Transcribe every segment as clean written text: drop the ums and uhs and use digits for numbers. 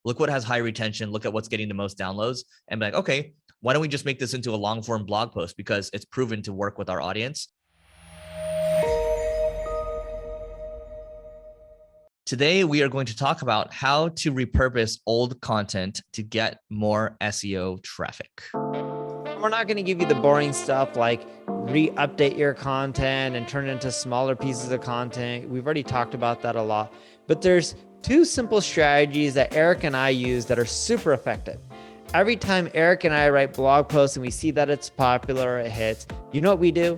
look what has high retention, look at what's getting the most downloads, and be like, okay, why don't we just make this into a long form blog post because it's proven to work with our audience. Today, we are going to talk about how to repurpose old content to get more SEO traffic. We're not going to give you the boring stuff like re-update your content and turn it into smaller pieces of content. We've already talked about that a lot, but there's two simple strategies that Eric and I use that are super effective. Every time Eric and I write blog posts and we see that it's popular, it hits, you know what we do?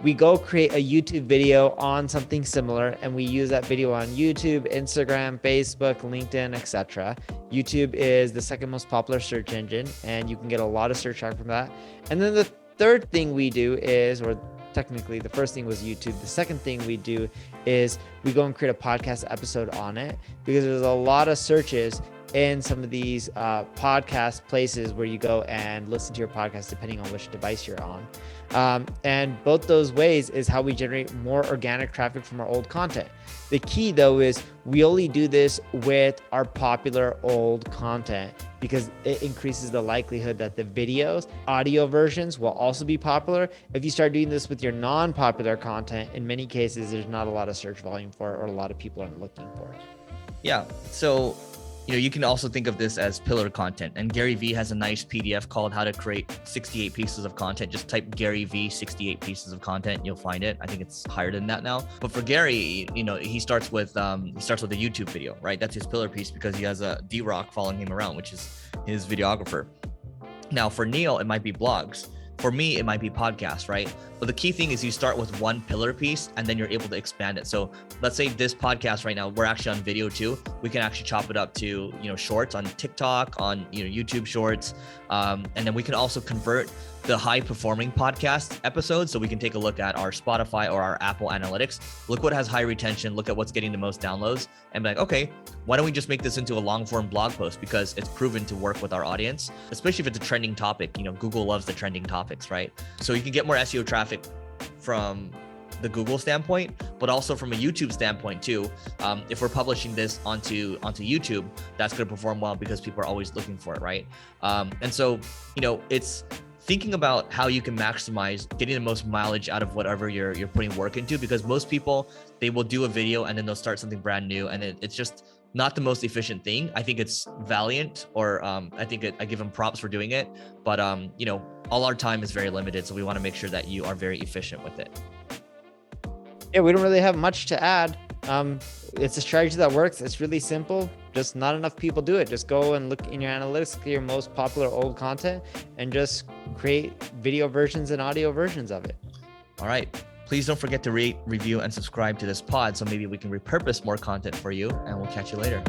We go create a YouTube video on something similar, and we use that video on YouTube, Instagram, Facebook, LinkedIn, etc. YouTube is the second most popular search engine, and you can get a lot of search traffic from that. And then the third thing we do is, or technically the first thing was YouTube. The second thing we do is we go and create a podcast episode on it, because there's a lot of searches in some of these podcast places where you go and listen to your podcast depending on which device you're on. And both those ways is how we generate more organic traffic from our old content. The key though is we only do this with our popular old content because it increases the likelihood that the videos, audio versions will also be popular. If you start doing this with your non-popular content, in many cases, there's not a lot of search volume for it or a lot of people aren't looking for it. Yeah. So, you can also think of this as pillar content. And Gary Vee has a nice PDF called How to Create 68 Pieces of Content. Just type Gary Vee 68 Pieces of Content, you'll find it. I think it's higher than that now. But for Gary, he starts with a YouTube video, right? That's his pillar piece because he has a D-Rock following him around, which is his videographer. Now for Neil, it might be blogs. For me, it might be podcasts, right? But the key thing is you start with one pillar piece and then you're able to expand it. So let's say this podcast right now, we're actually on video too. We can actually chop it up to, shorts on TikTok, on, YouTube shorts. And then we can also convert the high performing podcast episodes. So we can take a look at our Spotify or our Apple analytics, look what has high retention, look at what's getting the most downloads, and be like, okay, why don't we just make this into a long form blog post because it's proven to work with our audience, especially if it's a trending topic. Google loves the trending topics, right? So you can get more SEO traffic from the Google standpoint, but also from a YouTube standpoint too. If we're publishing this onto YouTube, that's going to perform well because people are always looking for it, right? And so, it's thinking about how you can maximize getting the most mileage out of whatever you're putting work into, because most people, they will do a video and then they'll start something brand new, and it's just not the most efficient thing. I think it's valiant, or I give them props for doing it, but all our time is very limited, so we want to make sure that you are very efficient with it. Yeah, we don't really have much to add. It's a strategy that works. It's really simple. Just not enough people do it. Just go and look in your analytics, look at your most popular old content, and just create video versions and audio versions of it. All right. Please don't forget to rate, review, and subscribe to this pod so maybe we can repurpose more content for you, and we'll catch you later.